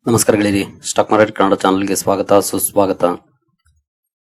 ನಮಸ್ಕಾರ ಗೆಳೆಯರಿ, stock market Kannada ಚಾನಲ್ಗೆ ಸ್ವಾಗತ ಸುಸ್ವಾಗತ.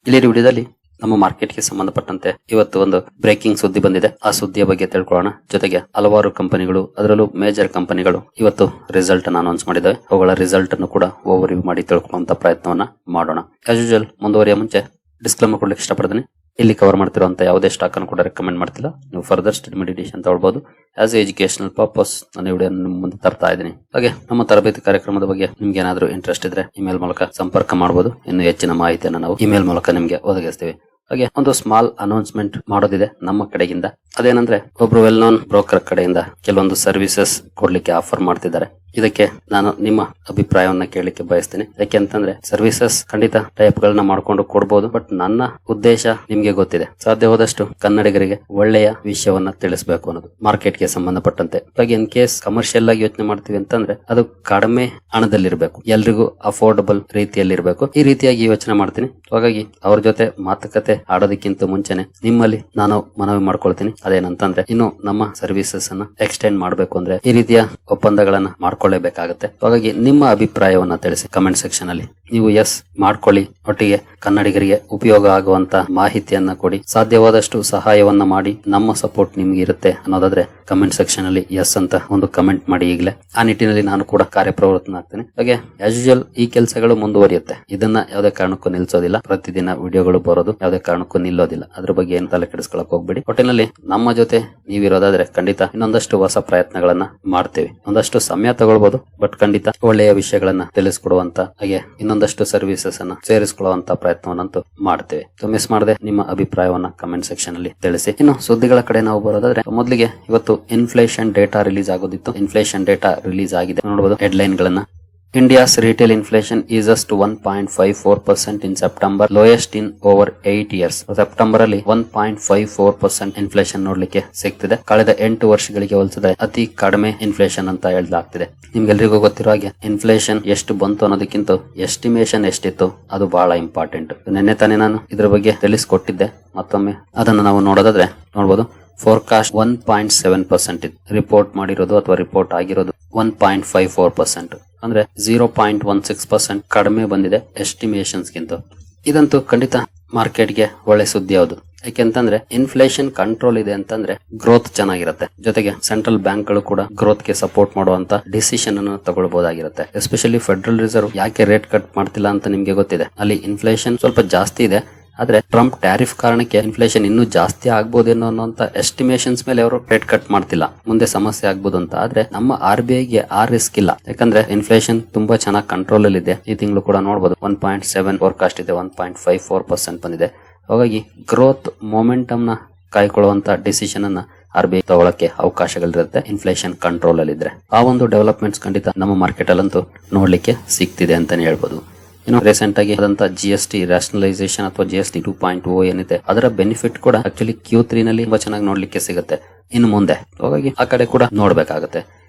ಇಲ್ಲಿ ವಿಡಿಯೋದಲ್ಲಿ ನಮ್ಮ ಮಾರ್ಕೆಟ್ಗೆ ಸಂಬಂಧಪಟ್ಟಂತೆ ಇವತ್ತು ಒಂದು ಬ್ರೇಕಿಂಗ್ ಸುದ್ದಿ ಬಂದಿದೆ. ಆ ಸುದ್ದಿಯ ಬಗ್ಗೆ ತಿಳ್ಕೊಳ್ಳೋಣ. ಜೊತೆಗೆ ಹಲವಾರು ಕಂಪನಿಗಳು, ಅದರಲ್ಲೂ ಮೇಜರ್ ಕಂಪನಿಗಳು ಇವತ್ತು ರಿಸಲ್ಟ್ ಅನ್ನು ಅನೌನ್ಸ್ ಮಾಡಿದ್ದಾವೆ. ಅವುಗಳ ರಿಸಲ್ಟ್ ಅನ್ನು ಕೂಡ ಓವರ್ ವ್ಯೂ ಮಾಡಿ ತಿಳ್ಕೊಳ್ಳುವಂತ ಪ್ರಯತ್ನವನ್ನ ಮಾಡೋಣ. ಆಸ್ ಯೂಶುವಲ್ ಮುಂದುವರಿಯ ಮುಂಚೆ ಡಿಸ್ಕ್ಲೇಮರ್ ಕೊಡ್ಲಿಕ್ಕೆ ಇಷ್ಟಪಡ್ತೀನಿ. ಇಲ್ಲಿ ಕವರ್ ಮಾಡ್ತಿರುವಂತ ಯಾವುದೇ ಸ್ಟಾಕ್ ಅನ್ನು ಕೂಡ ರೆಕಮೆಂಡ್ ಮಾಡ್ತಿಲ್ಲ. ನೀವು ಫರ್ದರ್ ಸ್ಟಡಿ ಮೆಡಿಟೇಷನ್ ತಗೊಳ್ಬಹುದು. ಆಸ್ ಎಜುಕೇಶನಲ್ ಪರ್ಪಸ್ ನಾನು ವಿಡಿಯೋ ನಿಮ್ಮ ಮುಂದೆ ತರ್ತಾ ಇದ್ದೀನಿ. ಹಾಗೆ ನಮ್ಮ ತರಬೇತಿ ಕಾರ್ಯಕ್ರಮದ ಬಗ್ಗೆ ನಿಮ್ಗೆ ಏನಾದರೂ ಇಂಟ್ರೆಸ್ಟ್ ಇದ್ರೆ ಇಮೇಲ್ ಮೂಲಕ ಸಂಪರ್ಕ ಮಾಡಬಹುದು. ಇನ್ನು ಹೆಚ್ಚಿನ ಮಾಹಿತಿಯನ್ನು ನಾವು ಇಮೇಲ್ ಮೂಲಕ ನಿಮ್ಗೆ ಒದಗಿಸ್ತೀವಿ. ಹಾಗೆ ಒಂದು ಸ್ಮಾಲ್ ಅನೌನ್ಸ್ಮೆಂಟ್ ಮಾಡೋದಿದೆ ನಮ್ಮ ಕಡೆಗಿಂದ. ಅದೇನಂದ್ರೆ ಒಬ್ರು ವೆಲ್ ನೋನ್ ಬ್ರೋಕರ್ ಕಡೆಯಿಂದ ಕೆಲವೊಂದು ಸರ್ವಿಸಸ್ ಕೊಡ್ಲಿಕ್ಕೆ ಆಫರ್ ಮಾಡ್ತಿದ್ದಾರೆ. ಇದಕ್ಕೆ ನಾನು ನಿಮ್ಮ ಅಭಿಪ್ರಾಯವನ್ನ ಕೇಳಲಿಕ್ಕೆ ಬಯಸ್ತೀನಿ. ಯಾಕೆಂತಂದ್ರೆ ಸರ್ವಿಸಸ್ ಖಂಡಿತ ಟೈಪ್ ಗಳನ್ನ ಮಾಡ್ಕೊಂಡು ಕೊಡ್ಬೋದು. ಬಟ್ ನನ್ನ ಉದ್ದೇಶ ನಿಮ್ಗೆ ಗೊತ್ತಿದೆ. ಸಾಧ್ಯವಾದಷ್ಟು ಕನ್ನಡಿಗರಿಗೆ ಒಳ್ಳೆಯ ವಿಷಯವನ್ನ ತಿಳಿಸಬೇಕು ಅನ್ನೋದು ಮಾರ್ಕೆಟ್ಗೆ ಸಂಬಂಧಪಟ್ಟಂತೆ. ಹಾಗೆ ಇನ್ ಕೇಸ್ ಕಮರ್ಷಿಯಲ್ ಆಗಿ ಯೋಚನೆ ಮಾಡ್ತೀವಿ ಅಂತಂದ್ರೆ ಅದು ಕಡಿಮೆ ಹಣದಲ್ಲಿರ್ಬೇಕು, ಎಲ್ರಿಗೂ ಅಫೋರ್ಡಬಲ್ ರೀತಿಯಲ್ಲಿರ್ಬೇಕು. ಈ ರೀತಿಯಾಗಿ ಯೋಚನೆ ಮಾಡ್ತೀನಿ. ಹಾಗಾಗಿ ಅವ್ರ ಜೊತೆ ಮಾತುಕತೆ ಆಡೋದಕ್ಕಿಂತ ಮುಂಚೆನೆ ನಿಮ್ಮಲ್ಲಿ ನಾನು ಮನವಿ ಮಾಡ್ಕೊಳ್ತೀನಿ. ಅದೇನಂತಂದ್ರೆ ಇನ್ನು ನಮ್ಮ ಸರ್ವಿಸಸ್ ಅನ್ನ ಎಕ್ಸ್ಟೆಂಡ್ ಮಾಡಬೇಕು ಅಂದ್ರೆ ಈ ರೀತಿಯ ಒಪ್ಪಂದಗಳನ್ನ ಮಾಡ್ಕೊಳ್ಳೇಬೇಕಾಗುತ್ತೆ. ಹಾಗಾಗಿ ನಿಮ್ಮ ಅಭಿಪ್ರಾಯವನ್ನ ತಿಳಿಸಿ ಕಮೆಂಟ್ ಸೆಕ್ಷನ್ ಅಲ್ಲಿ. ನೀವು ಎಸ್ ಮಾಡ್ಕೊಳ್ಳಿ, ಒಟ್ಟಿಗೆ ಕನ್ನಡಿಗರಿಗೆ ಉಪಯೋಗ ಆಗುವಂತ ಮಾಹಿತಿಯನ್ನ ಕೊಡಿ, ಸಾಧ್ಯವಾದಷ್ಟು ಸಹಾಯವನ್ನ ಮಾಡಿ, ನಮ್ಮ ಸಪೋರ್ಟ್ ನಿಮ್ಗೆ ಇರುತ್ತೆ ಅನ್ನೋದಾದ್ರೆ ಕಮೆಂಟ್ ಸೆಕ್ಷನ್ ಅಲ್ಲಿ ಎಸ್ ಅಂತ ಒಂದು ಕಮೆಂಟ್ ಮಾಡಿ. ಈಗಲೇ ಆ ನಿಟ್ಟಿನಲ್ಲಿ ನಾನು ಕೂಡ ಕಾರ್ಯಪ್ರವೃತ್ತನಾಗ್ತೇನೆ. ಹಾಗೆ ಆಸ್ ಯೂಶುವಲ್ ಈ ಕೆಲಸಗಳು ಮುಂದುವರಿಯುತ್ತೆ. ಇದನ್ನ ಯಾವುದೇ ಕಾರಣಕ್ಕೂ ನಿಲ್ಸೋದಿಲ್ಲ. ಪ್ರತಿದಿನ ವಿಡಿಯೋಗಳು ಬರೋದು ಯಾವುದೇ ಕಾರಣಕ್ಕೂ ನಿಲ್ಲೋದಿಲ್ಲ. ಅದ್ರ ಬಗ್ಗೆ ಏನು ತಲೆ ಕೆಡಿಸ್ಕೊಳಕ್ ಹೋಗ್ಬೇಡಿ. ಒಟ್ಟಿನಲ್ಲಿ ನಮ್ಮ ಜೊತೆ ನೀವಿರೋದಾದ್ರೆ ಖಂಡಿತ ಇನ್ನೊಂದಷ್ಟು ಹೊಸ ಪ್ರಯತ್ನಗಳನ್ನ ಮಾಡ್ತೇವೆ. ಒಂದಷ್ಟು ಸಮಯ ತಗೊಳ್ಬಹುದು, ಬಟ್ ಖಂಡಿತ ಒಳ್ಳೆಯ ವಿಷಯಗಳನ್ನ ತಿಳಿಸ್ಕೊಡುವಂತ ಹಾಗೆ ಇನ್ನೊಂದಷ್ಟು ಸರ್ವಿಸಸ್ ಅನ್ನ ಸೇರಿಸಿಕೊಳ್ಳುವಂತ ಪ್ರಯತ್ನವನ್ನಂತೂ ಮಾಡ್ತೇವೆ. ಮಿಸ್ ಮಾಡದೆ ನಿಮ್ಮ ಅಭಿಪ್ರಾಯವನ್ನ ಕಮೆಂಟ್ ಸೆಕ್ಷನ್ ಅಲ್ಲಿ ತಿಳಿಸಿ. ಇನ್ನು ಸುದ್ದಿಗಳ ಕಡೆ ನಾವು ಬರೋದಾದ್ರೆ ಮೊದಲಿಗೆ ಇವತ್ತು ಇನ್ಫ್ಲೇಷನ್ ಡೇಟಾ ರಿಲೀಸ್ ಆಗೋದಿತ್ತು. ಇನ್ಫ್ಲೇಷನ್ ಡೇಟಾ ರಿಲೀಸ್ ಆಗಿದೆ. ನೋಡಬಹುದು ಹೆಡ್ಲೈನ್ ಗಳನ್ನ. India's retail inflation eases to 1.54% in September, lowest in over 8 years. September ಅಲ್ಲಿ 1.54% ಇನ್ಫ್ಲೇಷನ್ ನೋಡ್ಲಿಕ್ಕೆ ಸಿಗ್ತಿದೆ. ಕಳೆದ 8 ವರ್ಷಗಳಿಗೆ ಹೋಲಿಸಿದ್ರೆ ಅತಿ ಕಡಿಮೆ ಇನ್ಫ್ಲೇಷನ್ ಅಂತ ಹೇಳಲಾಗ್ತಿದೆ. ನಿಮ್ಗೆಲ್ರಿಗೂ ಗೊತ್ತಿರೋ ಹಾಗೆ ಇನ್ಫ್ಲೇಷನ್ ಎಷ್ಟು ಬಂತು ಅನ್ನೋದಕ್ಕಿಂತ ಎಸ್ಟಿಮೇಷನ್ ಎಷ್ಟಿತ್ತು ಅದು ಬಹಳ ಇಂಪಾರ್ಟೆಂಟ್. ನಿನ್ನೆ ತಾನೇ ನಾನು ಇದ್ರ ಬಗ್ಗೆ ತಿಳಿಸ್ಕೊಟ್ಟಿದ್ದೆ. ಮತ್ತೊಮ್ಮೆ ಅದನ್ನು ನಾವು ನೋಡೋದಾದ್ರೆ ನೋಡಬಹುದು. ಫೋರ್ಕಾಸ್ಟ್ 1.7% ರಿಪೋರ್ಟ್ ಮಾಡಿರೋದು ಅಥವಾ ರಿಪೋರ್ಟ್ ಆಗಿರೋದು 1.54%. ಅಂದ್ರೆ 0.16% ಕಡಿಮೆ ಬಂದಿದೆ ಎಸ್ಟಿಮೇಷನ್ಸ್ ಗಿಂತ. ಇದಂತೂ ಖಂಡಿತ ಮಾರ್ಕೆಟ್ಗೆ ಒಳ್ಳೆ ಸುದ್ದಿ. ಯಾವುದು ಯಾಕೆಂತಂದ್ರೆ ಇನ್ಫ್ಲೇಷನ್ ಕಂಟ್ರೋಲ್ ಇದೆ ಅಂತಂದ್ರೆ ಗ್ರೋತ್ ಚೆನ್ನಾಗಿರುತ್ತೆ. ಜೊತೆಗೆ ಸೆಂಟ್ರಲ್ ಬ್ಯಾಂಕ್ ಗಳು ಕೂಡ ಗ್ರೋತ್ ಗೆ ಸಪೋರ್ಟ್ ಮಾಡುವಂತ ಡಿಸಿಷನ್ ಅನ್ನು ತಗೊಳ್ಬಹುದಾಗಿರುತ್ತೆ. ಎಸ್ಪೆಷಲಿ ಫೆಡರಲ್ ರಿಸರ್ವ್ ಯಾಕೆ ರೇಟ್ ಕಟ್ ಮಾಡ್ತಿಲ್ಲ ಅಂತ ನಿಮ್ಗೆ ಗೊತ್ತಿದೆ. ಅಲ್ಲಿ ಇನ್ಫ್ಲೇಷನ್ ಸ್ವಲ್ಪ ಜಾಸ್ತಿ ಇದೆ. ಆದ್ರೆ ಟ್ರಂಪ್ ಟ್ಯಾರಿಫ್ ಕಾರಣಕ್ಕೆ ಇನ್ಫ್ಲೇಷನ್ ಇನ್ನೂ ಜಾಸ್ತಿ ಆಗ್ಬೋದೇನೋ ಅನ್ನೋಂತ ಎಸ್ಟಿಮೇಷನ್ಸ್ ಮೇಲೆ ಅವರು ರೇಟ್ ಕಟ್ ಮಾಡ್ತಿಲ್ಲ. ಮುಂದೆ ಸಮಸ್ಯೆ ಆಗ್ಬೋದು ಅಂತ. ಆದ್ರೆ ನಮ್ಮ RBI ಗೆ ಆ ರಿಸ್ಕ್ ಇಲ್ಲ. ಯಾಕಂದ್ರೆ ಇನ್ಫ್ಲೇಷನ್ ತುಂಬಾ ಚೆನ್ನಾಗಿ ಕಂಟ್ರೋಲ್ ಅಲ್ಲಿ ಇದೆ. ಈ ತಿಂಗಳು ಕೂಡ ನೋಡಬಹುದು 1.7 ಫೋರ್ಕಾಸ್ಟ್ ಇದೆ, 1.54% ಬಂದಿದೆ. ಹಾಗಾಗಿ ಗ್ರೋತ್ ಮೊಮೆಂಟಮ್ ನ ಕಾಯ್ಕೊಳ್ಳುವಂತ ಡಿಸಿಷನ್ ಅನ್ನ RBI ತಗೊಳಕ್ಕೆ ಅವಕಾಶಗಳಿರುತ್ತೆ ಇನ್ಫ್ಲೇಷನ್ ಕಂಟ್ರೋಲ್ ಅಲ್ಲಿ ಇದ್ರೆ. ಆ ಒಂದು ಡೆವಲಪ್ಮೆಂಟ್ಸ್ ಖಂಡಿತ ನಮ್ಮ ಮಾರ್ಕೆಟ್ ಅಲ್ಲಂತೂ ನೋಡ್ಲಿಕ್ಕೆ ಸಿಗ್ತಿದೆ ಅಂತಾನೆ ಹೇಳ್ಬೋದು. ಇನ್ನು ರೀಸೆಂಟ್ ಆಗಿ ಆದಂತ GST ರ್ಯಾಷನಲೈಸೇಷನ್ ಅಥವಾ GST 2.0 ಏನಿದೆ ಅದರ ಬೆನಿಫಿಟ್ ಕೂಡ ಆಕ್ಚುಲಿ Q3 ನಲ್ಲಿ ತುಂಬಾ ಚೆನ್ನಾಗಿ ನೋಡ್ಲಿಕ್ಕೆ ಸಿಗುತ್ತೆ ಇನ್ನು ಮುಂದೆ. ಹಾಗಾಗಿ ಆ ಕಡೆ ಕೂಡ ನೋಡ್ಬೇಕಾಗತ್ತೆ.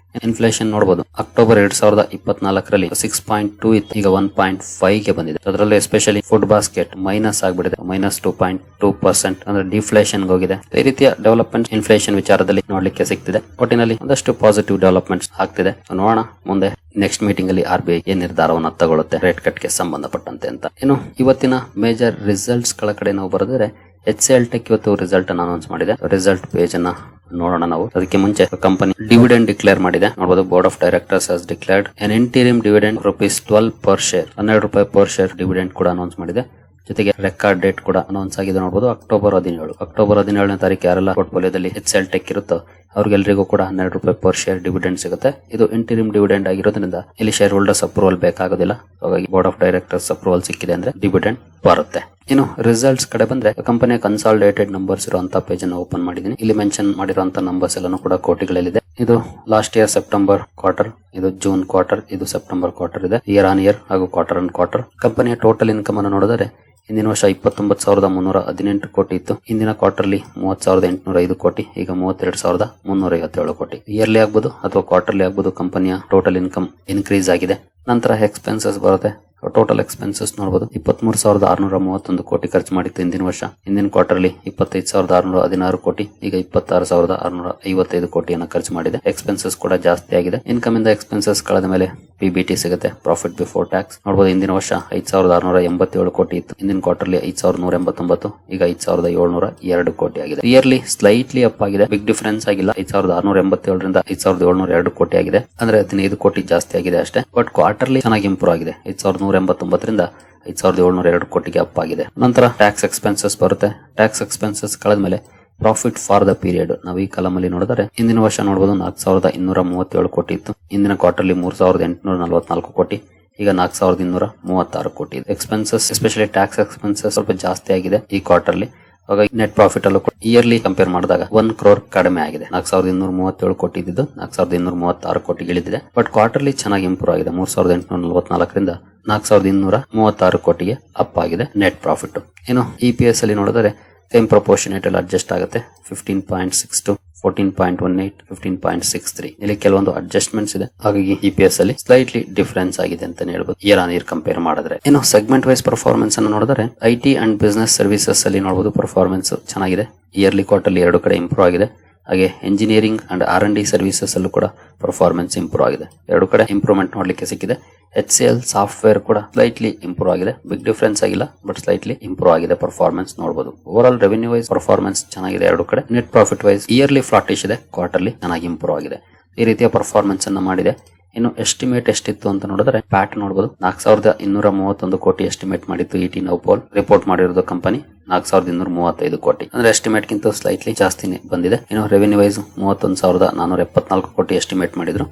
ಇನ್ಫ್ಲೇಷನ್ ನೋಡಬಹುದು. ಅಕ್ಟೋಬರ್ 2024ರಲ್ಲಿ 6.2 ಇತ್ತು, ಈಗ 1.5 ಗೆ ಬಂದಿದೆ. ಅದರಲ್ಲಿ ಎಸ್ಪೆಷಲಿ ಫುಡ್ ಬಾಸ್ಕೆಟ್ ಮೈನಸ್ ಆಗ್ಬಿಟ್ಟಿದೆ, -2.2%. ಅಂದ್ರೆ ಡಿಫ್ಲೇಷನ್ ಹೋಗಿದೆ. ಈ ರೀತಿಯ ಡೆವಲಪ್ಮೆಂಟ್ ಇನ್ಫ್ಲೇಷನ್ ವಿಚಾರದಲ್ಲಿ ನೋಡ್ಲಿಕ್ಕೆ ಸಿಗ್ತಿದೆ. ಒಟ್ಟಿನಲ್ಲಿ ಒಂದಷ್ಟು ಪಾಸಿಟಿವ್ ಡೆವಲಪ್ಮೆಂಟ್ಸ್ ಆಗ್ತಿದೆ. ನೋಡೋಣ ಮುಂದೆ ನೆಕ್ಸ್ಟ್ ಮೀಟಿಂಗ್ ಅಲ್ಲಿ RBI ಏನ್ ನಿರ್ಧಾರವನ್ನು ತಗೊಳುತ್ತೆ ರೇಟ್ ಕಟ್ ಗೆ ಸಂಬಂಧಪಟ್ಟಂತೆ ಅಂತ. ಇನ್ನು ಇವತ್ತಿನ ಮೇಜರ್ ರಿಸಲ್ಟ್ಸ್ ಗಳ ಕಡೆ ನಾವು ಬರೆದರೆ HCL Tech ಇವತ್ತು ರಿಸಲ್ಟ್ ಅನ್ನು ಅನೌನ್ಸ್ ಮಾಡಿದೆ. ರಿಸಲ್ಟ್ ಪೇಜ್ ಅನ್ನ ನೋಡೋಣ ನಾವು. ಅದಕ್ಕೆ ಮುಂಚೆ ಕಂಪನಿ ಡಿವಿಡೆಂಡ್ ಡಿಕ್ಲೇರ್ ಮಾಡಿದೆ. ನೋಡಬಹುದು board of directors has declared an interim dividend ₹12 per share, ₹12 per share dividend ಕೂಡ ಅನೌನ್ಸ್ ಮಾಡಿದೆ. ಜೊತೆಗೆ ರೆಕಾರ್ಡ್ ಡೇಟ್ ಕೂಡ ಅನೌನ್ಸ್ ಆಗಿದೆ. ನೋಡಬಹುದು ಅಕ್ಟೋಬರ್ 17ನೇ ತಾರೀಕು ಯಾರೆಲ್ಲ ಪೋರ್ಟ್ಫೋಲಿಯೋದಲ್ಲಿ HCL Tech ಇರುತ್ತೋ ಅವ್ರಿಗೆಲ್ಲರಿಗೂ ಕೂಡ ₹12 ಪರ್ ಶೇರ್ ಡಿವಿಡೆಂಡ್ ಸಿಗುತ್ತೆ. ಇದು ಇಂಟರಿಮ್ ಡಿವಿಡೆಂಡ್ ಆಗಿರೋದ್ರಿಂದ ಇಲ್ಲಿ ಶೇರ್ ಹೋಲ್ಡರ್ಸ್ ಅಪ್ರೂವಲ್ ಬೇಕಾಗೋದಿಲ್ಲ. ಹಾಗಾಗಿ ಬೋರ್ಡ್ ಆಫ್ ಡೈರೆಕ್ಟರ್ಸ್ ಅಪ್ರೂವಲ್ ಸಿಕ್ಕಿದೆ ಅಂದ್ರೆ ಡಿವಿಡೆಂಡ್ ಬರುತ್ತೆ. ಇನ್ನು ರಿಸಲ್ಟ್ಸ್ ಕಡೆ ಬಂದ್ರೆ ಕಂಪನಿಯ ಕನ್ಸಾಲಿಡೇಟೆಡ್ ನಂಬರ್ಸ್ ಇರುವಂತ ಪೇಜ್ ಅನ್ನು ಓಪನ್ ಮಾಡಿದೀನಿ. ಇಲ್ಲಿ ಮೆನ್ಷನ್ ಮಾಡಿರುವಂತ ನಂಬರ್ಸ್ ಎಲ್ಲಾನು ಕೂಡ ಕೋಟಿಗಳಲ್ಲಿದೆ. ಇದು ಲಾಸ್ಟ್ ಇಯರ್ ಸೆಪ್ಟೆಂಬರ್ ಕ್ವಾರ್ಟರ್, ಇದು ಜೂನ್ ಕ್ವಾರ್ಟರ್, ಇದು ಸೆಪ್ಟೆಂಬರ್ ಕ್ವಾರ್ಟರ್ ಇದೆ. ಇಯರ್ ಆನ್ ಇಯರ್ ಹಾಗೂ ಕ್ವಾರ್ಟರ್ ಆನ್ ಕ್ವಾರ್ಟರ್. ಕಂಪನಿಯ ಟೋಟಲ್ ಇನ್ಕಮ್ ಅನ್ನು ನೋಡಿದರೆ ಹಿಂದಿನ ವರ್ಷ 29,318 ಕೋಟಿ ಇತ್ತು. ಹಿಂದಿನ ಕ್ವಾರ್ಟರ್ಲಿ 30,805 ಕೋಟಿ, ಈಗ 32,357 ಕೋಟಿ. ಇಯರ್ಲಿ ಆಗ್ಬೋದು ಅಥವಾ ಕ್ವಾರ್ಟರ್ಲಿ ಆಗ್ಬೋದು ಕಂಪನಿಯ ಟೋಟಲ್ ಇನ್ಕಮ್ ಇನ್ಕ್ರೀಸ್ ಆಗಿದೆ. ನಂತರ ಎಕ್ಸ್ಪೆನ್ಸಸ್ ಬರುತ್ತೆ. ಟೋಟಲ್ ಎಕ್ಸ್ಪೆನ್ಸಸ್ ನೋಡಬಹುದು. 23,631 ಕೋಟಿ ಖರ್ಚು ಮಾಡಿತ್ತು ಹಿಂದಿನ ವರ್ಷ. ಹಿಂದಿನ ಕ್ವಾರ್ಟರ್ಲಿ 25,616 ಕೋಟಿ, ಈಗ 26,655 ಕೋಟಿಯನ್ನು ಖರ್ಚು ಮಾಡಿದೆ. ಎಕ್ಸ್ಪೆನ್ಸಸ್ ಕೂಡ ಜಾಸ್ತಿ ಆಗಿದೆ. ಇನ್ಕಮ್ ಇಂದ ಎಕ್ಸ್ಪೆನ್ಸಸ್ ಕಳೆದ ಮೇಲೆ PBT ಸಿಗುತ್ತೆ, ಪ್ರಾಫಿಟ್ ಬಿಫೋರ್ ಟ್ಯಾಕ್ಸ್ ನೋಡಬಹುದು. ಹಿಂದಿನ ವರ್ಷ 5,687 ಕೋಟಿ ಇತ್ತು, ಹಿಂದಿನ ಕ್ವಾರ್ಟರ್ಲಿ 5,189, ಈಗ 5,702 ಕೋಟಿ ಆಗಿದೆ. ಇಯರ್ಲಿ ಸ್ಲೈಟ್ಲಿ ಅಪ್ ಆಗಿದೆ, ಬಿಗ್ ಡಿಫರೆನ್ಸ್ ಆಗಿಲ್ಲ. 5,687 5,702 ಕೋಟಿ ಆಗಿದೆ, ಅಂದ್ರೆ 15 ಕೋಟಿ ಜಾಸ್ತಿ ಆಗಿದೆ ಅಷ್ಟೇ. ಬಟ್ ಕ್ವಾರ್ಟರ್ಲಿ ಚೆನ್ನಾಗಿ ಇಂಪ್ರೂವ್ ಆಗಿದೆ, 5,189 5,702 ಕೋಟಿಗೆ ಅಪ್ ಆಗಿದೆ. ನಂತರ ಟ್ಯಾಕ್ಸ್ ಎಕ್ಸ್ಪೆನ್ಸಸ್ ಬರುತ್ತೆ. ಟ್ಯಾಕ್ಸ್ ಎಕ್ಸ್ಪೆನ್ಸಸ್ ಕಳೆದ್ಮೇಲೆ ಪ್ರಾಫಿಟ್ ಫಾರ್ ದ ಪೀರಿಯಡ್ ನಾವು ಈ ಕಾಲಮ್ ಅಲ್ಲಿ ನೋಡಿದ್ರೆ ಹಿಂದಿನ ವರ್ಷ ನೋಡಬಹುದು 4,237 ಕೋಟಿ ಇತ್ತು, ಹಿಂದಿನ ಕ್ವಾರ್ಟರ್ಲಿ 3,844 ಕೋಟಿ, ಈಗ 4,236 ಕೋಟಿ ಇದೆ. ಎಕ್ಸ್ಪೆನ್ಸಸ್ ಎಸ್ಪೆಷಲಿ ಟ್ಯಾಕ್ಸ್ ಎಕ್ಸ್ಪೆನ್ಸಸ್ ಸ್ವಲ್ಪ ಜಾಸ್ತಿ ಆಗಿದೆ ಈ ಕ್ವಾರ್ಟರ್ಲಿ. ಹಾಗಾಗಿ ನೆಟ್ ಪ್ರಾಫಿಟ್ ಅಲ್ಲೂ ಇಯರ್ಲಿ ಕಂಪೇರ್ ಮಾಡಿದಾಗ 1 crore ಕಡಿಮೆ ಆಗಿದೆ. 4,237 ಕೋಟಿ ಇದ್ದು 4,236 ಕೋಟಿ ಇಳಿದಿದೆ. ಬಟ್ ಕ್ವಾರ್ಟರ್ಲಿ ಚೆನ್ನಾಗಿ ಇಂಪ್ರೂವ್ ಆಗಿದೆ, 3,844 4,236 ಕೋಟಿಗೆ ಅಪ್ ಆಗಿದೆ ನೆಟ್ ಪ್ರಾಫಿಟ್. ಇನ್ನು EPS ಅಲ್ಲಿ ನೋಡಿದರೆ ಸೇಮ್ ಪ್ರಪೋರ್ಷನೇಟ್ ಅಲ್ಲಿ ಅಡ್ಜಸ್ಟ್ ಆಗುತ್ತೆ, 15.62 14.18 15.63 ಇಲ್ಲಿ ಕೆಲವೊಂದು ಅಡ್ಜಸ್ಟ್ಮೆಂಟ್ಸ್ ಇದೆ. ಹಾಗಾಗಿ EPS ಅಲ್ಲಿ ಸ್ಲೈಟ್ಲಿ ಡಿಫರೆನ್ಸ್ ಆಗಿದೆ ಅಂತಾನೆ ಹೇಳ್ಬೋದು ಇಯರ್ ಆನ್ ಇಯರ್ ಕಂಪೇರ್ ಮಾಡಿದ್ರೆ. ಇನ್ನು ಸೆಗ್ಮೆಂಟ್ ವೈಸ್ ಪರ್ಫಾರ್ಮೆನ್ಸ್ ಅನ್ನು ನೋಡಿದ್ರೆ IT ಅಂಡ್ ಬಿಸಿನೆಸ್ ಸರ್ವಿಸಸ್ ಅಲ್ಲಿ ನೋಡಬಹುದು ಪರ್ಫಾರ್ಮೆನ್ಸ್ ಚೆನ್ನಾಗಿದೆ. ಇಯರ್ಲಿ ಕ್ವಾರ್ಟರ್ಲಿ 2 ಕಡೆ ಇಂಪ್ರೂವ್ ಆಗಿದೆ. ಹಾಗೆ ಎಂಜಿನಿಯರಿಂಗ್ ಅಂಡ್ R&D ಸರ್ವಿಸಸ್ ಅಲ್ಲೂ ಕೂಡ ಪರ್ಫಾರ್ಮೆನ್ಸ್ ಇಂಪ್ರೂವ್ ಆಗಿದೆ, 2 ಕಡೆ ಇಂಪ್ರೂವ್ಮೆಂಟ್ ನೋಡ್ಲಿಕ್ಕೆ ಸಿಕ್ಕಿದೆ. HCL ಸಾಫ್ಟ್ವೇರ್ ಕೂಡ ಸ್ಲೈಟ್ಲಿ ಇಂಪ್ರೂವ್ ಆಗಿದೆ, ಬಿಗ್ ಡಿಫರೆನ್ಸ್ ಆಗಿಲ್ಲ ಬಟ್ ಸ್ಲೈಟ್ಲಿ ಇಂಪ್ರೂವ್ ಆಗಿದೆ ಪರ್ಫಾರ್ಮೆನ್ಸ್ ನೋಡಬಹುದು. Overall revenue wise performance ಚೆನ್ನಾಗಿದೆ 2 ಕಡೆ. Net profit wise yearly flattish ಇದೆ, ಕ್ವಾರ್ಟರ್ಲಿ ಚೆನ್ನಾಗಿ ಇಂಪ್ರೂವ್ ಆಗಿದೆ. ಈ ರೀತಿಯ ಪರ್ಫಾರ್ಮೆನ್ಸ್ ಅನ್ನ ಮಾಡಿದೆ. ಇನ್ನು ಎಸ್ಟಿಮೇಟ್ ಎಷ್ಟಿತ್ತು ಅಂತ ನೋಡಿದ್ರೆ ಪ್ಯಾಟ್ ನೋಡಬಹುದು, 4,231 ಕೋಟಿ ಎಸ್ಟಿಮೇಟ್ ಮಾಡಿತ್ತು ET ನೌಪೋಲ್ ರಿಪೋರ್ಟ್ ಮಾಡಿರೋದು ಕಂಪನಿ 4,235 ಕೋಟಿ, ಅಂದ್ರೆ ಎಸ್ಟಿಮೇಟ್ ಗಿಂತ ಸ್ಲೈಟ್ಲಿ ಜಾಸ್ತಿನೇ ಬಂದಿದೆ. ಇನ್ನು ರೆವೆನ್ಯೂ ವೈಸ್ 31,474 ಕೋಟಿ ಎಸ್ಟಿಮೇಟ್ ಮಾಡಿದ್ರು,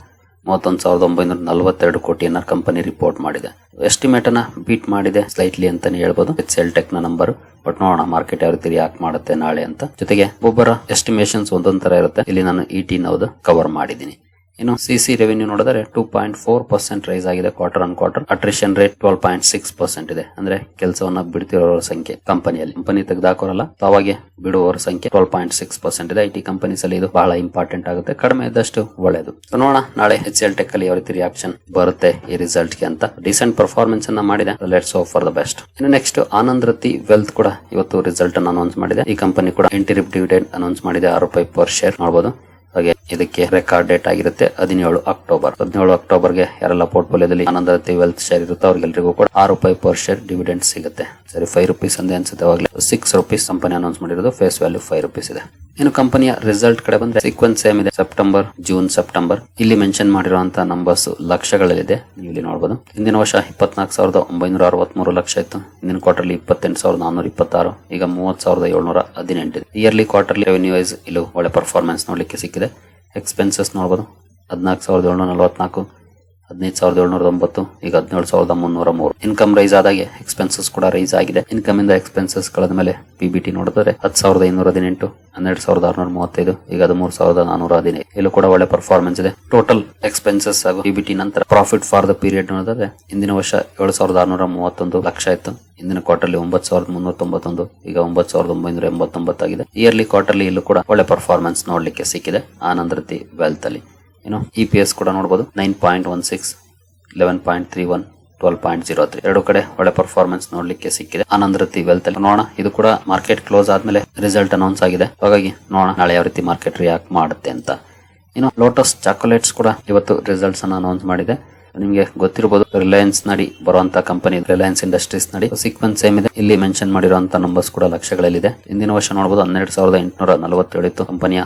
31,942 ಕೋಟಿಯನ್ನ ಕಂಪನಿ ರಿಪೋರ್ಟ್ ಮಾಡಿದೆ. ಎಸ್ಟಿಮೇಟ್ ಅನ್ನ ಬೀಟ್ ಮಾಡಿದೆ ಸ್ಲೈಟ್ಲಿ ಅಂತಾನೆ ಹೇಳ್ಬೋದು HCL ಟೆಕ್ ನ ನಂಬರ್. ಬಟ್ ನೋಡೋಣ ಮಾರ್ಕೆಟ್ ಯಾವ ರೀತಿ ರಿಯಾಕ್ಟ್ ಮಾಡುತ್ತೆ ನಾಳೆ ಅಂತ. ಜೊತೆಗೆ ಒಬ್ಬರ ಎಸ್ಟಿಮೇಷನ್ಸ್ ಒಂದೊಂದ್ ತರ ಇರುತ್ತೆ, ಇಲ್ಲಿ ನಾನು ET ನೌದು ಕವರ್ ಮಾಡಿದ್ದೀನಿ. ಇನ್ನು CC ರೆವೆನ್ಯೂ ನೋಡಿದರೆ 2.4% ರೈಸ್ ಆಗಿದೆ quarter on quarter. Attrition rate 12.6% ಇದೆ, ಅಂದ್ರೆ ಕೆಲಸವನ್ನ ಬಿಡ್ತಿರೋರ ಸಂಖ್ಯೆ ಕಂಪನಿಯಲ್ಲಿ, ಕಂಪನಿ ತೆಗೆದಾಕೋರಲ್ಲ ತಾವಾಗೆ ಬಿಡುವವರ ಸಂಖ್ಯೆ 12.6% ಇದೆ. IT ಕಂಪನೀಸ್ ಅಲ್ಲಿ ಇದು ಬಹಳ ಇಂಪಾರ್ಟೆಂಟ್ ಆಗುತ್ತೆ, ಕಡಿಮೆ ಇದ್ದಷ್ಟು ಒಳ್ಳೇದು. ನೋಡೋಣ ನಾಳೆ HCL ಟೆಕ್ ಅಲ್ಲಿ ಯಾವ ರೀತಿ ರಿಯಾಕ್ಷನ್ ಬರುತ್ತೆ ಈ ರಿಸಲ್ಟ್ ಗೆ ಅಂತ. ಡಿಸೆಂಟ್ ಪರ್ಫಾರ್ಮೆನ್ಸ್ ಅನ್ನ ಮಾಡಿದೆ, let's hope for the best. ಇನ್ನು ನೆಕ್ಸ್ಟ್ ಆನಂದ್ ರತಿ ವೆಲ್ತ್ ಕೂಡ ಇವತ್ತು ರಿಸಲ್ಟ್ ಅನ್ನು ಅನೌನ್ಸ್ ಮಾಡಿದೆ. ಈ ಕಂಪನಿ ಕೂಡ ಇಂಟರಿಮ್ ಡಿವಿಡೆಂಡ್ ಅನೌನ್ಸ್ ಮಾಡಿದೆ, 6 ರೂಪಾಯಿ ಪರ್ ಶೇರ್ ಮಾಡಬಹುದು. ಹಾಗೆ ಇದಕ್ಕೆ ರೆಕಾರ್ಡ್ ಡೇಟ್ ಆಗಿರುತ್ತೆ 17 ಅಕ್ಟೋಬರ್. 17 ಅಕ್ಟೋಬರ್ಗೆ ಯಾರೆಲ್ಲ ಪೋರ್ಟ್ಫೋಲಿಯೋದಲ್ಲಿ ಆನಂದ್ ರತಿ ವೆಲ್ತ್ ಶೇರ್ ಇರುತ್ತೆ ಅವ್ರಿಗೆಲ್ಲರಿಗೂ ಕೂಡ 6 ರೂಪಾಯಿ ಪರ್ ಶೇರ್ ಡಿವಿಡೆಂಡ್ ಸಿಗುತ್ತೆ. ಸರಿ, 5 ರೂಪೀಸ್ ಅಂದೇ ಅನ್ಸುತ್ತೆ, ಅವಾಗಲೇ 6 ರೂಪೀಸ್ ಕಂಪನಿ ಅನೌನ್ಸ್ ಮಾಡಿರೋದು, ಫೇಸ್ ವ್ಯಾಲ್ಯೂ 5 ರೂಪೀಸ್ ಇದೆ. ಇನ್ನು ಕಂಪನಿಯ ರಿಸಲ್ಟ್ ಕಡೆ ಬಂದ್ರೆ ಸೀಕ್ವೆನ್ಸ್ ಸೇಮ್ ಇದೆ, ಸೆಪ್ಟೆಂಬರ್ ಜೂನ್ ಸೆಪ್ಟೆಂಬರ್. ಇಲ್ಲಿ ಮೆನ್ಷನ್ ಮಾಡಿರುವಂತಹ ನಂಬರ್ಸ್ ಲಕ್ಷಗಳಲ್ಲಿದೆ, ನೀವು ಇಲ್ಲಿ ನೋಡಬಹುದು. ಹಿಂದಿನ ವರ್ಷ 24,963 ಲಕ್ಷ ಇತ್ತು, ಹಿಂದಿನ ಕ್ವಾರ್ಟರ್ಲಿ 28,426, ಈಗ 30,718 ಇದೆ. ಇಯರ್ಲಿ ಕ್ವಾರ್ಟರ್ಲಿ ರೆವೆನ್ಯೂ ವೈಸ್ ಇಲ್ಲೂ ಒಳ್ಳೆ ಪರ್ಫಾರ್ಮೆನ್ಸ್ ನೋಡ್ಲಿಕ್ಕೆ ಸಿಕ್ಕಿದೆ. ಎಕ್ಸ್ಪೆನ್ಸಸ್ ನೋಡಬಹುದು, 14,744, 15,709, ಈಗ 17,303. ಇನ್ಕಮ್ ರೈಸ್ ಆದಾಗೆ ಎಕ್ಸ್ಪೆನ್ಸಸ್ ಕೂಡ ರೈಸ್ ಆಗಿದೆ. ಇನ್ಕಮ್ ಇಂದ ಎಕ್ಸ್ಪೆನ್ಸಸ್ ಕಳೆದ ಮೇಲೆ PBT ನೋಡಿದ್ರೆ 10,518, 12,635, ಈಗ 13,415. ಇಲ್ಲೂ ಕೂಡ ಒಳ್ಳೆ ಪರ್ಫಾರ್ಮೆನ್ಸ್ ಇದೆ. ಟೋಟಲ್ ಎಕ್ಸ್ಪೆನ್ಸಸ್ ಹಾಗೂ PBT ನಂತರ ಪ್ರಾಫಿಟ್ ಫಾರ್ ದ ಪೀರಿಯಡ್ ನೋಡಿದ್ರೆ ಹಿಂದಿನ ವರ್ಷ 7,631 ಲಕ್ಷ ಇತ್ತು, ಹಿಂದಿನ ಕ್ವಾರ್ಟರ್ಲಿ 9,391, ಈಗ 9,989 ಆಗಿದೆ. ಇಯರ್ಲಿ ಕ್ವಾರ್ಟರ್ಲಿ ಇಲ್ಲೂ ಕೂಡ ಒಳ್ಳೆ ಪರ್ಫಾರ್ಮೆನ್ಸ್ ನೋಡ್ಲಿಕ್ಕೆ ಸಿಕ್ಕಿದೆ ಆನಂದ್ ರತಿ ವೆಲ್ತ್ ಅಲ್ಲಿ. ಇನ್ನು EPS ಕೂಡ ನೋಡಬಹುದು, 9.16, 11.31, 12.03, 2 ಕಡೆ ಒಳ್ಳೆ ಪರ್ಫಾರ್ಮೆನ್ಸ್ ನೋಡ್ಲಿಕ್ಕೆ ಸಿಕ್ಕಿದೆ ಆನಂದ್ ರತಿ ವೆಲ್ತ್ ಅಲ್ಲಿ. ನೋಡೋಣ, ಇದು ಕೂಡ ಮಾರ್ಕೆಟ್ ಕ್ಲೋಸ್ ಆದ್ಮೇಲೆ ರಿಸಲ್ಟ್ ಅನೌನ್ಸ್ ಆಗಿದೆ, ಹಾಗಾಗಿ ನೋಡೋಣ ನಾಳೆ ಯಾವ ರೀತಿ ಮಾರ್ಕೆಟ್ ರಿಯಾಕ್ಟ್ ಮಾಡುತ್ತೆ ಅಂತ. ಇನ್ನು ಲೋಟಸ್ ಚಾಕೊಲೇಟ್ಸ್ ಕೂಡ ಇವತ್ತು ರಿಸಲ್ಟ್ಸ್ ಅನ್ನು ಅನೌನ್ಸ್ ಮಾಡಿದೆ. ನಿಮಗೆ ಗೊತ್ತಿರಬಹುದು, ರಿಲಯನ್ಸ್ ನಡಿ ಬರುವಂತ ಕಂಪನಿ ರಿಲಯನ್ಸ್ ಇಂಡಸ್ಟ್ರೀಸ್ ನಡಿ. ಸೀಕ್ವೆನ್ಸ್ ಸೇಮ್ ಇದೆ, ಇಲ್ಲಿ ಮೆನ್ಷನ್ ಮಾಡಿರುವಂತಹ ನಂಬರ್ಸ್ ಕೂಡ ಲಕ್ಷಗಳಲ್ಲಿದೆ. ಹಿಂದಿನ ವರ್ಷ ನೋಡಬಹುದು 12,847 ಇತ್ತು ಕಂಪನಿಯ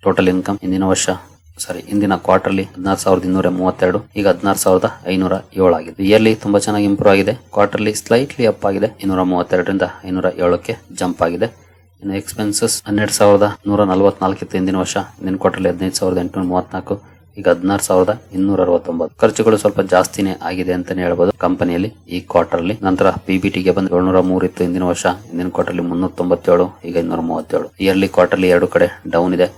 ಟೋಟಲ್ ಇನ್ಕಮ್. ಹಿಂದಿನ ಕ್ವಾರ್ಟರ್ಲಿ 16,232, ಈಗ 16,507 ಆಗಿದೆ. ಇಯರ್ಲಿ ತುಂಬಾ ಚೆನ್ನಾಗಿ ಇಂಪ್ರೂವ್ ಆಗಿದೆ, ಕ್ವಾರ್ಟರ್ಲಿ ಸ್ಲೈಟ್ಲಿ ಅಪ್ ಆಗಿದೆ, 232ರಿಂದ 507ಕ್ಕೆ ಜಂಪ್ ಆಗಿದೆ. ಇನ್ನು ಎಕ್ಸ್ಪೆನ್ಸಸ್ 12,144 ಇತ್ತು ಹಿಂದಿನ ವರ್ಷ, ಹಿಂದಿನ ಕ್ವಾರ್ಟರ್ಲಿ 15,834, ಈಗ 16,269. ಖರ್ಚುಗಳು ಸ್ವಲ್ಪ ಜಾಸ್ತಿನೇ ಆಗಿದೆ ಅಂತಾನೆ ಹೇಳ್ಬೋದು ಕಂಪನಿಯಲ್ಲಿ ಈ ಕ್ವಾರ್ಟರ್ಲಿ. ನಂತರ PBT ಗೆ ಬಂದು 703 ಇತ್ತು ಹಿಂದಿನ ವರ್ಷ, ಹಿಂದಿನ ಕ್ವಾರ್ಟರ್ಲಿ 397, ಈಗ 237. ಇಯರ್ಲಿ ಕ್ವಾರ್ಟರ್ಲಿ 2 ಕಡೆ ಡೌನ್ ಇದೆ.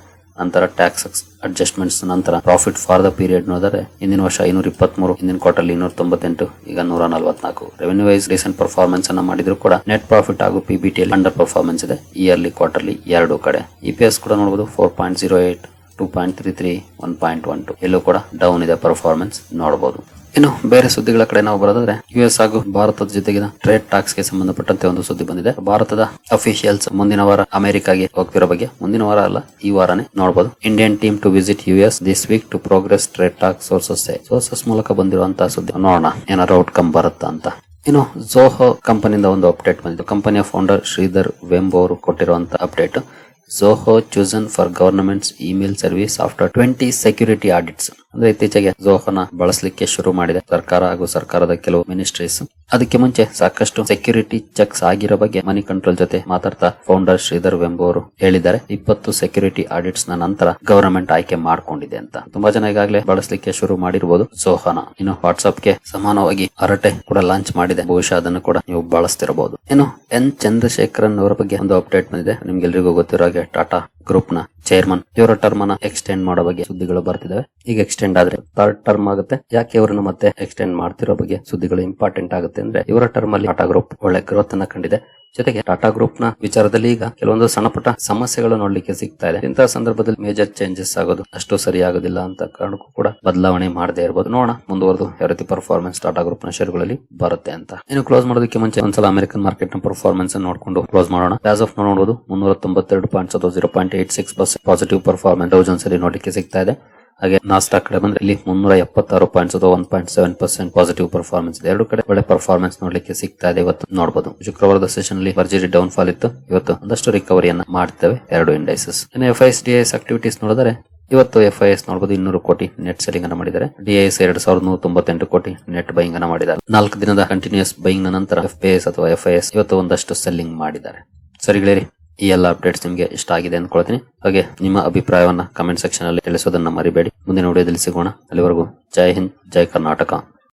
ನಂತರ ಟ್ಯಾಕ್ಸ್ ಅಡ್ಜಸ್ಟ್ಮೆಂಟ್ಸ್ ನಂತರ ಪ್ರಾಫಿಟ್ ಫಾರ್ ದ ಪೀರಿಯಡ್ ನೋಡಿದ್ರೆ ಹಿಂದಿನ ವರ್ಷ 523, ಹಿಂದಿನ ಕ್ವಾರ್ಟರ್ಲಿ 298, ಈಗ 144. ರೆವೆನ್ಯೂ ವೈಸ್ ರೀಸೆಂಟ್ ಪರ್ಫಾರ್ಮೆನ್ಸ್ ಅನ್ನ ಮಾಡಿದ್ರು ಕೂಡ ನೆಟ್ ಪ್ರಾಫಿಟ್ ಹಾಗೂ PBT ಅಲ್ಲಿ ಅಂಡರ್ ಪರ್ಫಾರ್ಮೆನ್ಸ್ ಇದೆ ಇಯರ್ಲಿ ಕ್ವಾರ್ಟರ್ಲಿ 2 ಕಡೆ. EPS ಕೂಡ ನೋಡಬಹುದು 4.08, 2.33, 1.12 ಎಲ್ಲೂ ಕೂಡ ಡೌನ್ ಇದೆ ಪರ್ಫಾರ್ಮೆನ್ಸ್ ನೋಡಬಹುದು. ಇನ್ನು ಬೇರೆ ಸುದ್ದಿಗಳ ಕಡೆ ನಾವು ಬರೋದಾದ್ರೆ ಯುಎಸ್ ಹಾಗೂ ಭಾರತದ ಜೊತೆಗಿನ ಟ್ರೇಡ್ ಟಾಕ್ಸ್ ಗೆ ಸಂಬಂಧಪಟ್ಟಂತೆ ಒಂದು ಸುದ್ದಿ ಬಂದಿದೆ. ಭಾರತದ ಅಫಿಷಿಯಲ್ಸ್ ಮುಂದಿನ ವಾರ ಅಮೆರಿಕಾಗೆ ಹೋಗ್ತಿರೋ ಬಗ್ಗೆ, ಮುಂದಿನ ವಾರ ಅಲ್ಲ ಈ ವಾರನೇ ನೋಡಬಹುದು. Indian team to visit US this week to progress trade talk sources ಮೂಲಕ ಬಂದಿರುವಂತಹ ಸುದ್ದಿ. ನೋಡೋಣ ಏನಾದ್ರು ಔಟ್ಕಮ್ ಬರುತ್ತಾ ಅಂತ. ಇನ್ನು ಝೋಹೋ ಕಂಪನಿಯಿಂದ ಒಂದು ಅಪ್ಡೇಟ್ ಬಂದಿದ್ದು. ಕಂಪನಿಯ ಫೌಂಡರ್ ಶ್ರೀಧರ್ ವೆಂಬೋ ಅವರು ಕೊಟ್ಟಿರುವಂತಹ update. Zoho chosen for governments email service after 20 security audits. ಅಂದ್ರೆ ಇತ್ತೀಚೆಗೆ ಝೋಹೋನ ಬಳಸಲಿಕ್ಕೆ ಶುರು ಮಾಡಿದೆ ಸರ್ಕಾರ ಹಾಗೂ ಸರ್ಕಾರದ ಕೆಲವು ಮಿನಿಸ್ಟ್ರೀಸ್. ಅದಕ್ಕೆ ಮುಂಚೆ ಸಾಕಷ್ಟು ಸೆಕ್ಯೂರಿಟಿ ಚೆಕ್ಸ್ ಆಗಿರೋ ಬಗ್ಗೆ ಮನಿ ಕಂಟ್ರೋಲ್ ಜೊತೆ ಮಾತಾಡ್ತಾ ಫೌಂಡರ್ ಶ್ರೀಧರ್ ವೆಂಬೋ ಅವರು ಹೇಳಿದ್ದಾರೆ. 20 ಸೆಕ್ಯೂರಿಟಿ ಆಡಿಟ್ಸ್ ನ ನಂತರ ಗವರ್ನಮೆಂಟ್ ಆಯ್ಕೆ ಮಾಡ್ಕೊಂಡಿದೆ ಅಂತ. ತುಂಬಾ ಜನ ಈಗಾಗಲೇ ಬಳಸಲಿಕ್ಕೆ ಶುರು ಮಾಡಿರಬಹುದು ಝೋಹೋನ. ಇನ್ನು ವಾಟ್ಸ್ಆಪ್ ಗೆ ಸಮಾನವಾಗಿ ಅರಟೆ ಕೂಡ ಲಾಂಚ್ ಮಾಡಿದೆ. ಬಹುಶಃ ಅದನ್ನು ಕೂಡ ನೀವು ಬಳಸ್ತಿರಬಹುದು. ಇನ್ನು ಎನ್ ಚಂದ್ರಶೇಖರನ್ ಅವರ ಬಗ್ಗೆ ಒಂದು ಅಪ್ಡೇಟ್ ಬಂದಿದೆ. ನಿಮ್ಗೆಲ್ರಿಗೂ ಗೊತ್ತಿರೋ ಹಾಗೆ ಟಾಟಾ ಗ್ರೂಪ್ ನ ಚೇರ್ಮನ್ ಇವರ ಟರ್ಮ್ ಅನ್ನ ಎಕ್ಸ್ಟೆಂಡ್ ಮಾಡೋ ಬಗ್ಗೆ ಸುದ್ದಿಗಳು ಬರ್ತಿದಾವೆ. ಈಗ ಎಕ್ಸ್ಟೆಂಡ್ ಆದ್ರೆ ಥರ್ಡ್ ಟರ್ಮ್ ಆಗುತ್ತೆ. ಯಾಕೆ ಇವರನ್ನು ಮತ್ತೆ ಎಕ್ಸ್ಟೆಂಡ್ ಮಾಡ್ತಿರೋ ಬಗ್ಗೆ ಸುದ್ದಿಗಳು ಇಂಪಾರ್ಟೆಂಟ್ ಆಗುತ್ತೆ ಅಂದ್ರೆ, ಇವರ ಟರ್ಮ್ ಅಲ್ಲಿ ಟಾಟಾ ಗ್ರೂಪ್ ಒಳ್ಳೆ ಗ್ರೋತ್ ಅನ್ನ ಕಂಡಿದೆ. ಜೊತೆಗೆ ಟಾಟಾ ಗ್ರೂಪ್ ನ ವಿಚಾರದಲ್ಲಿ ಈಗ ಕೆಲವೊಂದು ಸಣ್ಣ ಪುಟ್ಟ ಸಮಸ್ಯೆಗಳು ನೋಡ್ಲಿಕ್ಕೆ ಸಿಗ್ತಾ ಇದೆ. ಇಂತಹ ಸಂದರ್ಭದಲ್ಲಿ ಮೇಜರ್ ಚೇಂಜಸ್ ಆಗೋದು ಅಷ್ಟು ಸರಿ ಆಗೋದಿಲ್ಲ ಅಂತ ಕಾರಣಕ್ಕೂ ಕೂಡ ಬದಲಾವಣೆ ಮಾಡದೇ ಇರಬಹುದು. ನೋಡೋಣ ಮುಂದುವರೆದು ಯಾವ ರೀತಿ ಪರ್ಫಾರ್ಮೆನ್ಸ್ ಟಾಟಾ ಗ್ರೂಪ್ ನ ಶೇರುಗಳಲ್ಲಿ ಬರುತ್ತೆ ಅಂತ. ಇನ್ನು ಕ್ಲೋಸ್ ಮಾಡೋದಕ್ಕೆ ಮುಂಚೆ ಒಂದ್ಸಲ ಅಮೆರಿಕನ್ ಮಾರ್ಕೆಟ್ ನ ಪರ್ಫಾರ್ಮೆನ್ಸ್ ನೋಡ್ಕೊಂಡು ಕ್ಲೋಸ್ ಮಾಡೋಣ. ಆಸ್ ಆಫ್ ನೋಡಬಹುದು 392 ಪಾಯಿಂಟ್ಸ್ ಅದು 0.86% ಪಾಸಿಟಿವ್ ಪರ್ಫಾರ್ಮೆನ್ಸ್ ಡೌ ಜೋನ್ಸ್ ಅಲ್ಲಿ ನೋಡ್ಲಿಕ್ಕೆ ಸಿಗ್ತಾ ಇದೆ. ಹಾಗೆ ನಾಸ್ಡಾಕ್ ಕಡೆ ಬಂದ್ರೆ ಇಲ್ಲಿ 376 ಪಾಯಿಂಟ್ಸ್ ಅದು 1.7% ಪಾಸಿಟಿವ್ ಪರ್ಫಾರ್ಮೆನ್ಸ್ ಇದೆ. ಎರಡು ಕಡೆ ಒಳ್ಳೆ ಪರ್ಫಾರ್ಮೆನ್ಸ್ ನೋಡ್ಲಿಕ್ಕೆ ಸಿಗ್ತಾ ಇದೆ. ಇವತ್ತು ನೋಡಬಹುದು ಶುಕ್ರವಾರದ ಸೆಷನ್ ಅಲ್ಲಿ ಭರ್ಜರಿ ಡೌನ್ ಫಾಲ್ ಇತ್ತು. ಇವತ್ತು ಒಂದಷ್ಟು ರಿಕವರಿಯನ್ನ ಮಾಡ್ತೇವೆ ಎರಡು ಇಂಡೈಸಸ್. ಇನ್ನು ಎಫ್ಐಎಸ್ ಡಿಐಎಸ್ ಆಕ್ಟಿವಿಟೀಸ್ ನೋಡಿದರೆ ಇವತ್ತು ಎಫ್ಐಎಸ್ ನೋಡಬಹುದು 200 ಕೋಟಿ ನೆಟ್ ಸೆಲ್ಲಿಂಗ್ ಅನ್ನ ಮಾಡಿದ್ದಾರೆ. ಡಿಐಎಸ್ 2198 ಕೋಟಿ ನೆಟ್ ಬೈಯಿಂಗ್ ಅನ್ನ ಮಾಡಿದ್ದಾರೆ. 4 ದಿನದ ಕಂಟಿನ್ಯೂಸ್ ಬೈಯಿಂಗ್ ನ ನಂತರ ಎಫ್ಪಿಎಸ್ ಅಥವಾ ಎಫ್ಐಎಸ್ ಇವತ್ತು ಒಂದಷ್ಟು ಸೆಲ್ಲಿಂಗ್ ಮಾಡಿದ್ದಾರೆ. ಸರಿಗಳೇ, ಈ ಎಲ್ಲ ಅಪ್ಡೇಟ್ಸ್ ನಿಮಗೆ ಇಷ್ಟ ಆಗಿದೆ ಅನ್ಕೊಳ್ತೀನಿ. ಹಾಗೆ ನಿಮ್ಮ ಅಭಿಪ್ರಾಯವನ್ನ ಕಮೆಂಟ್ ಸೆಕ್ಷನ್ ಅಲ್ಲಿ ತಿಳಿಸೋದನ್ನ ಮರಿಬೇಡಿ. ಮುಂದಿನ ವಿಡಿಯೋದಲ್ಲಿ ಸಿಗೋಣ. ಅಲ್ಲಿವರೆಗೂ ಜೈ ಹಿಂದ್, ಜೈ ಕರ್ನಾಟಕ.